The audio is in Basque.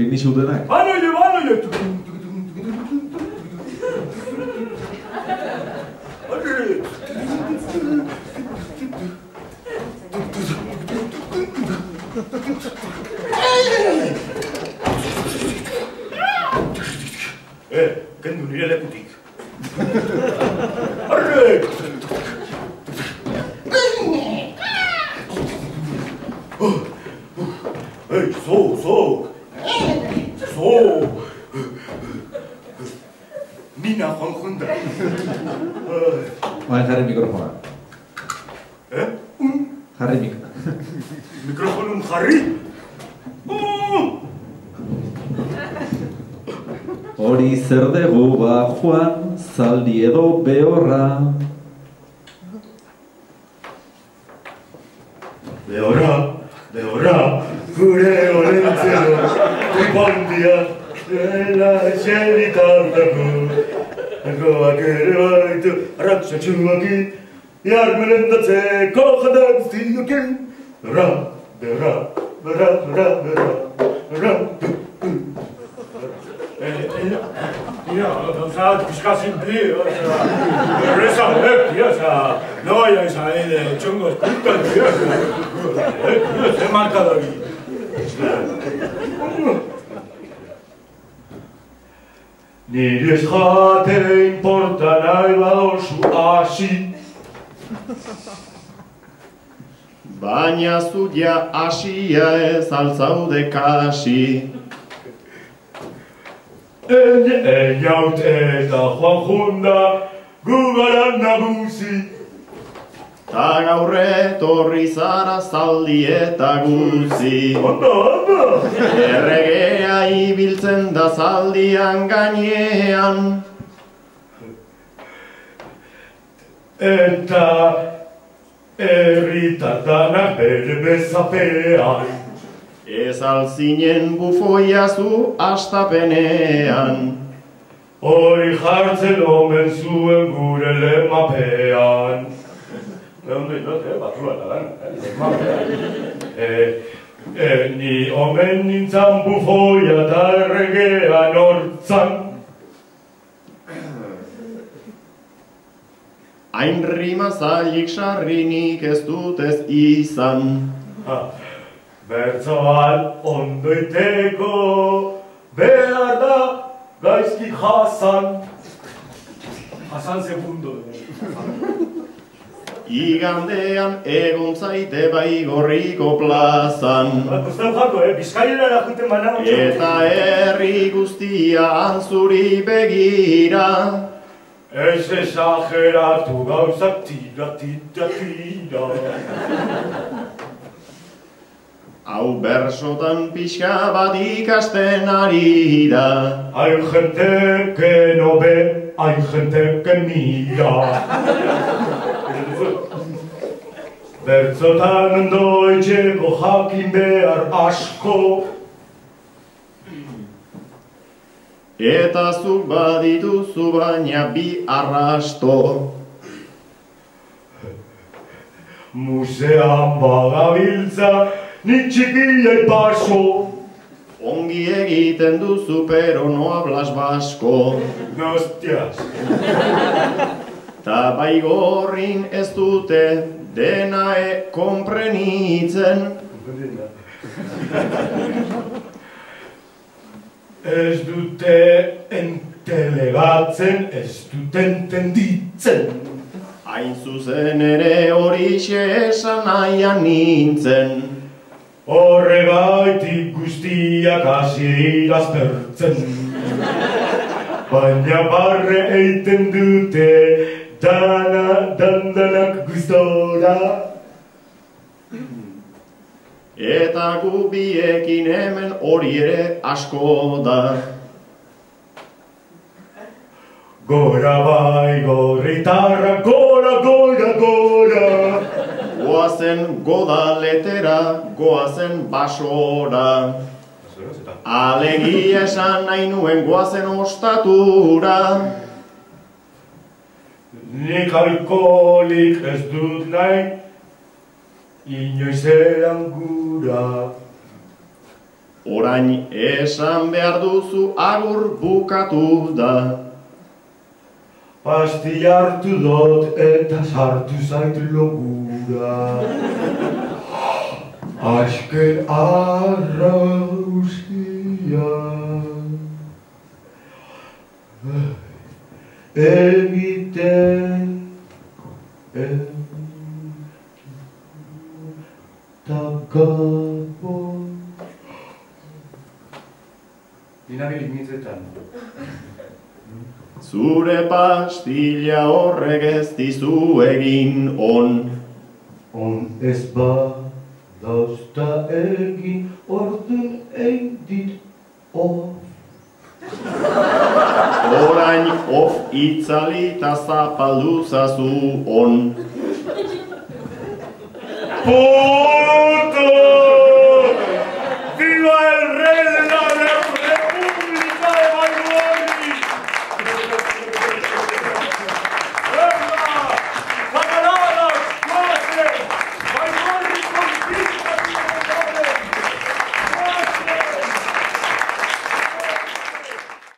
Kein nicht udenak. Banoile. Kendu nire lekutik. Arre! Zo. Nina joan junta. Jarri mikrofona. Jarri mikrofonun jarri? Hori zer dugu ba joan, zaldi edo behorra. Behorra, gure olentzero, kupandia, dela xeritartako. Goak ere baitu, arraksatxuaki, jarmelendatzeko jadak guztiokin. Behorra. Gauza pixka simpli, erreza no vayáis ahí de chongos puntas, marcadori. Nire jate importa nahi badozu hasi. Baina zuia hasia ez altzaude kasi. Einaut eta joan junda gugaran nagusi. Ta gaur etorri zara zaldi eta guzi. Ondo! Erregea ibiltzen da zaldian gainean. Eta herritardanak bere bezapean. Ez alzinen bufoiazu astapenean. Hori jartzen omen zuen gure lemapean. Ni omen nintzan bufoia eta erregean hortzan. Hain rima zailik sarrinik ez dut ez izan. Bertzoan ondoiteko behar da gaizki Hasan. Hasan segundo. Igandean egon zaite Baigorriko plazan. Gustavo jako, Bizkaiera erakuten baina. Eta herri guztia zuri begira. Ez esageratu gauzak tira. Hau bersotan pixka bat ikasten ari da. Hay gente que no ve, hay gente que mira. Bertzotan ondoitzeko jakin behar asko. Eta zuk badituzu baina bi arrasto. Musean bagabiltza, nik txikiai paso. Ongi egiten duzu, pero no hablas basko. Nostias. Ta Baigorrin ez dute dena konprenitzen. Ez dute entelegatzen, ez dute entenditzen. Hain zuzen ere horixe esan nahian nintzen. Horregaitik guztiak hasi irazpertzen. Baina barre eiten dute dandanak guztora. Eta gu biekin hemen hori ere asko da. Gora Baigorritarra, gora. Goazen godaletera, goazen basora. Alegia esan nahi nuen goazen ostatura. Nik alkoholik ez dut nahi, inoiz eran gura. Orain esan behar duzu agur bukatu da. Pastilla hartu dut eta sartu zait logura. Azken arrauzia egiten gabo. Dinabilik mitzetan. Zure pastilla horrek ez dizu egin on. On ez dauzta egin ordu eindit of. Orain of itzali eta zapaldu zazu on. Por